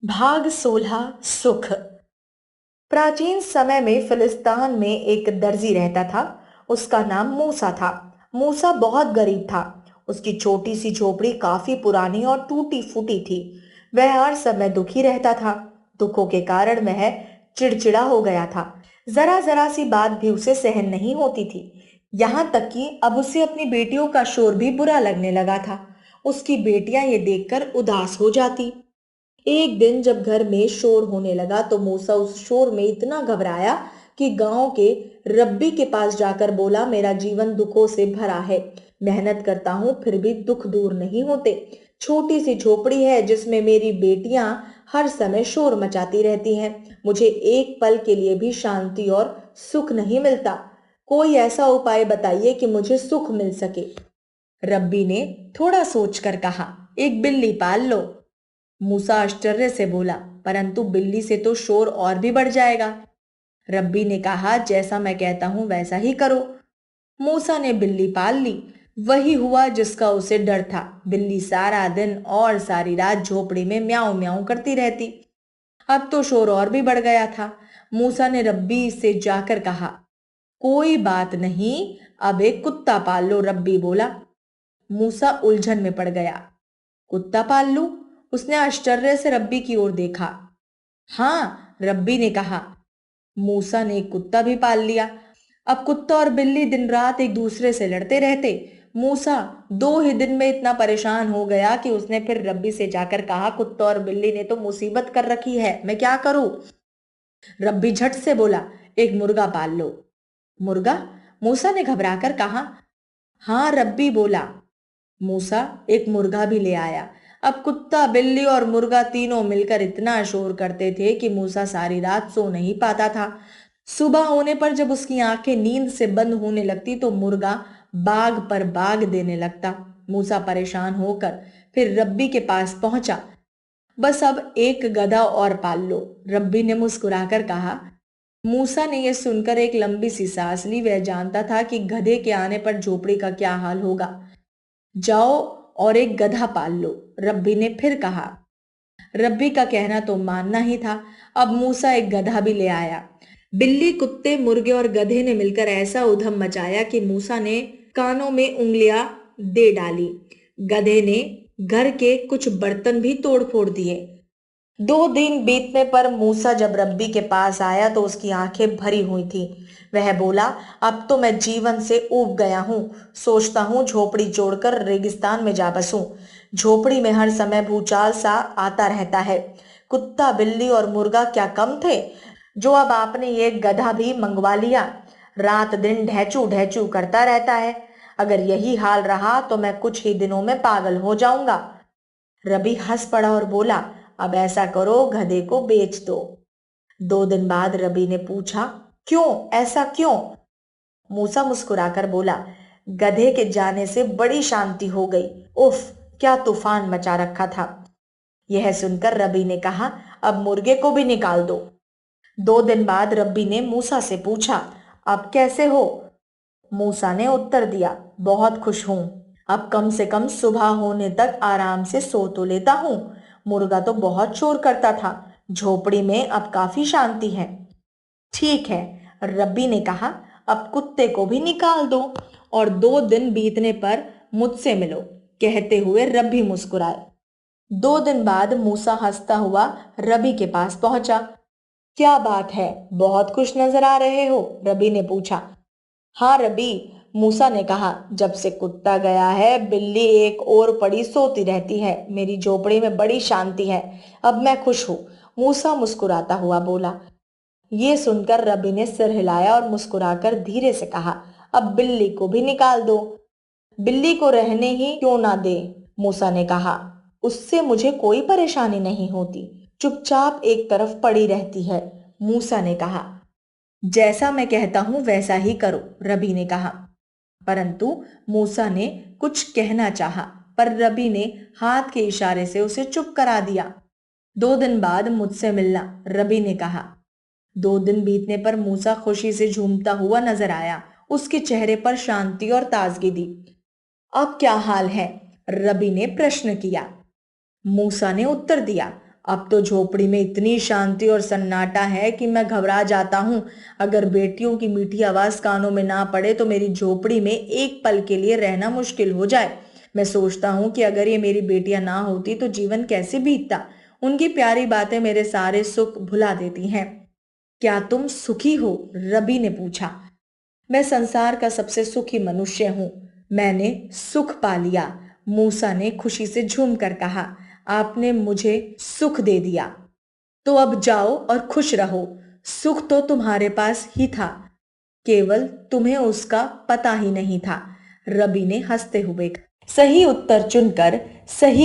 भाग 16 सुख। प्राचीन समय में फिलिस्तीन में एक दर्जी रहता था। उसका नाम मूसा था। मूसा बहुत गरीब था। उसकी छोटी सी झोपड़ी काफी पुरानी और टूटी फूटी थी। वह हर समय दुखी रहता था। दुखों के कारण वह चिड़चिड़ा हो गया था। जरा जरा सी बात भी उसे सहन नहीं होती थी। यहाँ तक कि अब उसे अपनी बेटियों का शोर भी बुरा लगने लगा था। उसकी बेटियां ये देखकर उदास हो जाती। एक दिन जब घर में शोर होने लगा तो मूसा उस शोर में इतना घबराया कि गांव के रब्बी के पास जाकर बोला, मेरा जीवन दुखों से भरा है। मेहनत करता हूं फिर भी दुख दूर नहीं होते। छोटी सी झोपड़ी है जिसमें मेरी बेटियां हर समय शोर मचाती रहती हैं। मुझे एक पल के लिए भी शांति और सुख नहीं मिलता। कोई ऐसा उपाय बताइए कि मुझे सुख मिल सके। रब्बी ने थोड़ा सोचकर कहा, एक बिल्ली पाल लो। मूसा आश्चर्य से बोला, परंतु बिल्ली से तो शोर और भी बढ़ जाएगा। रब्बी ने कहा, जैसा मैं कहता हूं वैसा ही करो। मूसा ने बिल्ली पाल ली। वही हुआ जिसका उसे डर था। बिल्ली सारा दिन और सारी रात झोपड़ी में म्याऊं म्याऊं करती रहती। अब तो शोर और भी बढ़ गया था। मूसा ने रब्बी से जाकर कहा, कोई बात नहीं, अब एक कुत्ता पाल लो। रब्बी बोला। मूसा उलझन में पड़ गया। कुत्ता पाल लूं? उसने आश्चर्य से रब्बी की ओर देखा। हाँ, रब्बी ने कहा। मूसा ने एक कुत्ता भी पाल लिया। अब कुत्ता और बिल्ली दिन रात एक दूसरे से लड़ते रहते। मूसा 2 ही दिन में इतना परेशान हो गया कि उसने फिर रब्बी से जाकर कहा, कुत्ता और बिल्ली ने तो मुसीबत कर रखी है, मैं क्या करूं? रब्बी झट से बोला, एक मुर्गा पाल लो। मुर्गा? मूसा ने घबराकर कहा। हाँ, रब्बी बोला। मूसा एक मुर्गा भी ले आया। अब कुत्ता, बिल्ली और मुर्गा तीनों मिलकर इतना शोर करते थे कि मूसा सारी रात सो नहीं पाता था। सुबह होने पर जब उसकी आंखें नींद से बंद होने लगती तो मुर्गा बाग पर बाग देने लगता। मूसा परेशान होकर फिर रब्बी के पास पहुंचा। बस अब एक गधा और पाल लो, रब्बी ने मुस्कुराकर कहा। मूसा ने यह सुनकर एक लंबी सी सांस ली। वह जानता था कि गधे के आने पर झोपड़ी का क्या हाल होगा। जाओ और एक गधा पाल लो, रब्बी ने फिर कहा। रब्बी का कहना तो मानना ही था। अब मूसा एक गधा भी ले आया। बिल्ली, कुत्ते, मुर्गे और गधे ने मिलकर ऐसा उधम मचाया कि मूसा ने कानों में उंगलियां दे डाली। गधे ने घर के कुछ बर्तन भी तोड़ फोड़ दिए। 2 दिन बीतने पर मूसा जब रब्बी के पास आया तो उसकी आंखें भरी हुई थी। वह बोला, अब तो मैं जीवन से ऊब गया हूँ। सोचता हूँ झोपड़ी जोड़कर रेगिस्तान में जा बसूं। झोपड़ी में हर समय भूचाल सा आता रहता है। कुत्ता, बिल्ली और मुर्गा क्या कम थे, जो अब आपने ये गधा भी मंगवा लिया। रात दिन ढैचू ढैचू करता रहता है। अगर यही हाल रहा तो मैं कुछ ही दिनों में पागल हो जाऊंगा। रवि हंस पड़ा और बोला, अब ऐसा करो, गधे को बेच दो। 2 दिन बाद रवि ने पूछा, क्यों, ऐसा क्यों? मूसा मुस्कुराकर बोला, गधे के जाने से बड़ी शांति हो गई। उफ, क्या तूफान मचा रखा था। यह सुनकर रबी ने कहा, अब मुर्गे को भी निकाल दो। 2 दिन बाद रब्बी ने मूसा से पूछा, अब कैसे हो? मूसा ने उत्तर दिया, बहुत खुश हूं। अब कम से कम सुबह होने तक आराम से सो तो लेता हूँ। मुर्गा तो बहुत शोर करता था। झोपड़ी में अब काफी शांति है। ठीक है, रब्बी ने कहा, अब कुत्ते को भी निकाल दो और 2 दिन बीतने पर मुझसे मिलो। कहते हुए रब्बी मुस्कुराए। 2 दिन बाद मूसा हंसता हुआ रबी के पास पहुंचा। क्या बात है, बहुत खुश नजर आ रहे हो? रबी ने पूछा। हाँ रबी, मूसा ने कहा, जब से कुत्ता गया है बिल्ली एक ओर पड़ी सोती रहती है। मेरी झोपड़ी में बड़ी शांति है। अब मैं खुश हूँ। मूसा मुस्कुराता हुआ बोला। ये सुनकर रबी ने सिर हिलाया और मुस्कुराकर धीरे से कहा, अब बिल्ली को भी निकाल दो। बिल्ली को रहने ही क्यों ना दे, मूसा ने कहा। उससे मुझे कोई परेशानी नहीं होती, चुपचाप एक तरफ पड़ी रहती है, मूसा ने कहा। जैसा मैं कहता हूं वैसा ही करो, रबी ने कहा। परंतु मूसा ने कुछ कहना चाहा, पर रबी ने हाथ के इशारे से उसे चुप करा दिया। 2 दिन बाद मुझसे मिलना, रबी ने कहा। 2 दिन बीतने पर मूसा खुशी से झूमता हुआ नजर आया। उसके चेहरे पर शांति और ताजगी थी। अब क्या हाल है? रबी ने प्रश्न किया। मूसा ने उत्तर दिया, अब तो झोपड़ी में इतनी शांति और सन्नाटा है कि मैं घबरा जाता हूँ। अगर बेटियों की मीठी आवाज कानों में ना पड़े तो मेरी झोपड़ी में एक पल के लिए रहना मुश्किल हो जाए। मैं सोचता हूँ कि अगर ये मेरी बेटियां ना होती तो जीवन कैसे बीतता। उनकी प्यारी बातें मेरे सारे सुख भुला देती हैं। क्या तुम सुखी हो? रबी ने पूछा। मैं संसार का सबसे सुखी मनुष्य हूँ। मैंने सुख पा लिया। मूसा ने खुशी से झूम कर कहा, आपने मुझे सुख दे दिया। तो अब जाओ और खुश रहो। सुख तो तुम्हारे पास ही था, केवल तुम्हें उसका पता ही नहीं था। रबी ने हंसते हुए सही उत्तर चुनकर सही